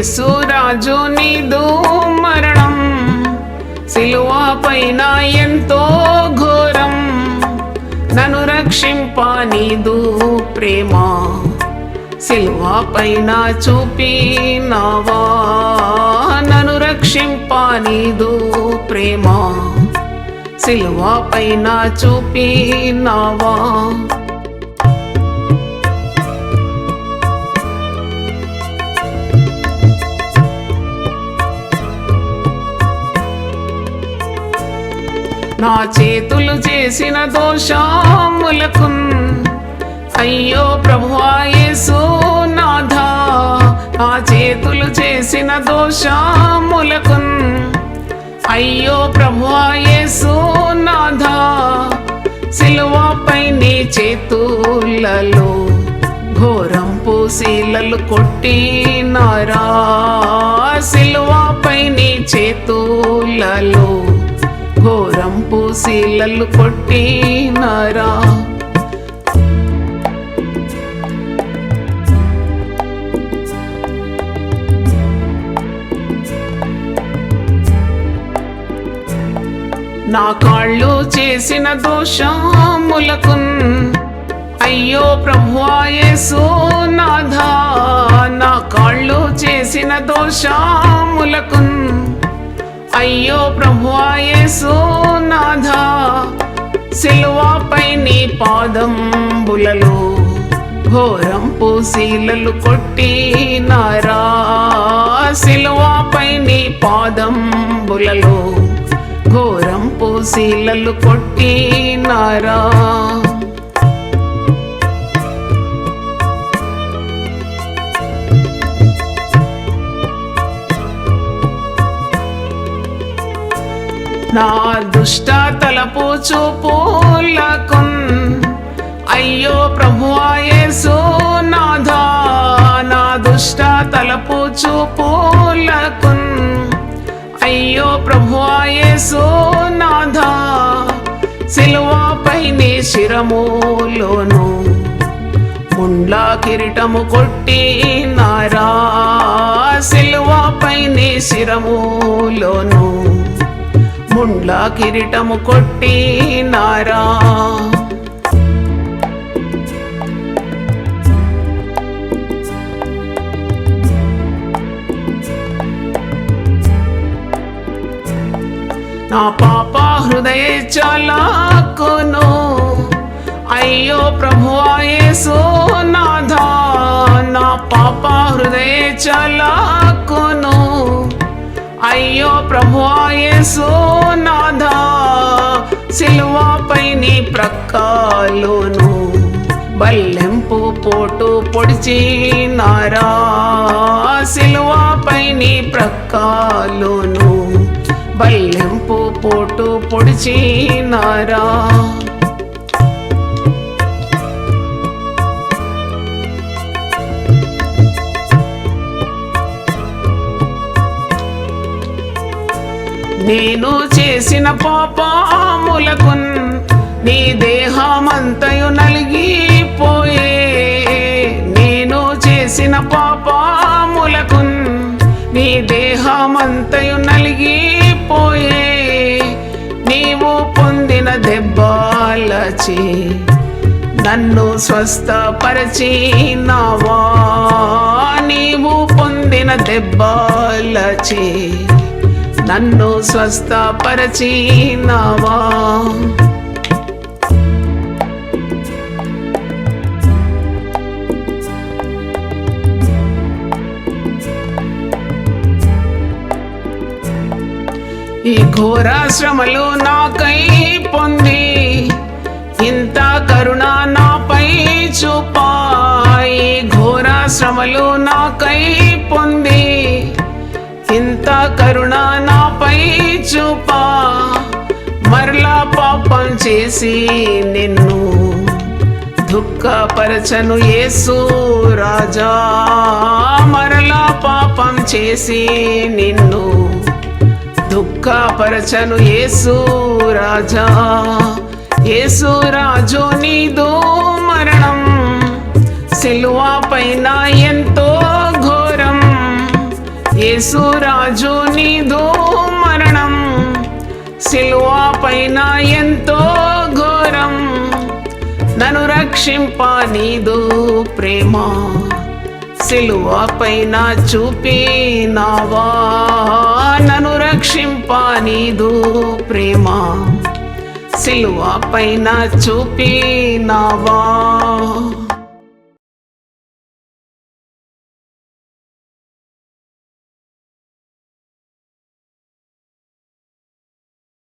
యేసు రాజు నీదు మరణం సిలువ పైన ఎంతో ఘోరం, నన్ను రక్షింప నీదు ప్రేమ సిలువ పైన చూపినావా, నన్ను రక్షింప నీదు ప్రేమ సిలువ పైన చూపినావా. నా చేతులు చేసిన దోషములకు అయ్యో ప్రభువా యేసు నాథా, నా చేతులు చేసిన దోషములకు అయ్యో ప్రభువా యేసు నాథా, సిలువపై నీ చేతులలో ఘోరంపు శీలలు కొట్టినారా, సిలువపై నీ చేతులలో ఘోరంపు శీలలు కొట్టినారా. నా కాళ్ళు చేసిన దోషములకు అయ్యో ప్రభువా యేసు నాథా, నా కాళ్ళు చేసిన దోషములకు అయ్యో ప్రభువా యేసు నాథా, సిలువపై నీ పాదంబులలో ఘోరంపు శీలలు కొట్టినారా, సిలువపై నీ పాదంబులలో ఘోరంపు శీలలు కొట్టినారా. నా దుష్ట తలపు చూపులకు అయ్యో ప్రభువా యేసు నాథా, నా దుష్ట తలపు చూపులకు అయ్యో ప్రభువా యేసు నాథా, సిలువపై నీ శిరములోను ముండ్ల కిరీటము కొట్టినారా, సిలువపై నీ శిరములోను ముండ్ల కిరీటము కొట్టినారా. నా పాప హృదయ చాలకును అయ్యో ప్రభువా యేసు నాథా, నా పాప హృదయ చాలకును అయ్యో ప్రభువా యేసు నాథా, సిలువపై నీ ప్రక్కలోను బల్లెంపు పోటు పొడిచినారా, సిలువపై నీ ప్రక్కలోను బల్లెంపు పోటు పొడిచినారా. నేను చేసిన పాపములకు నీ దేహమంతయు నలిగిపోయే, నేను చేసిన పాపములకు నీ దేహమంతయు నలిగిపోయే, నీవు పొందిన దెబ్బలచే నన్ను స్వస్థపరచినావా, నీవు పొందిన దెబ్బలచే నన్ను స్వస్థపరచినావా. ఈ ఘోర శ్రమలు నాకై పొంది ఇంత కరుణ నాపై చూపా, ఈ ఘోర శ్రమలు నాకై పొంది ఇంత కరుణ నాపై చూపా, మరలా పాపం చేసి నిన్ను దుఃఖపరచను యేసు రాజా, మరలా పాపం చేసి నిన్ను దుఃఖపరచను యేసు రాజా. యేసు రాజు నీదు మరణం సిలువ పైన ఎంతో ఘోరం, రక్షింప నీదు ప్రేమ సిలువ పైన చూపినావా నన్ను రక్షింప నీదు ప్రేమ సిలువ పైన చూపినావా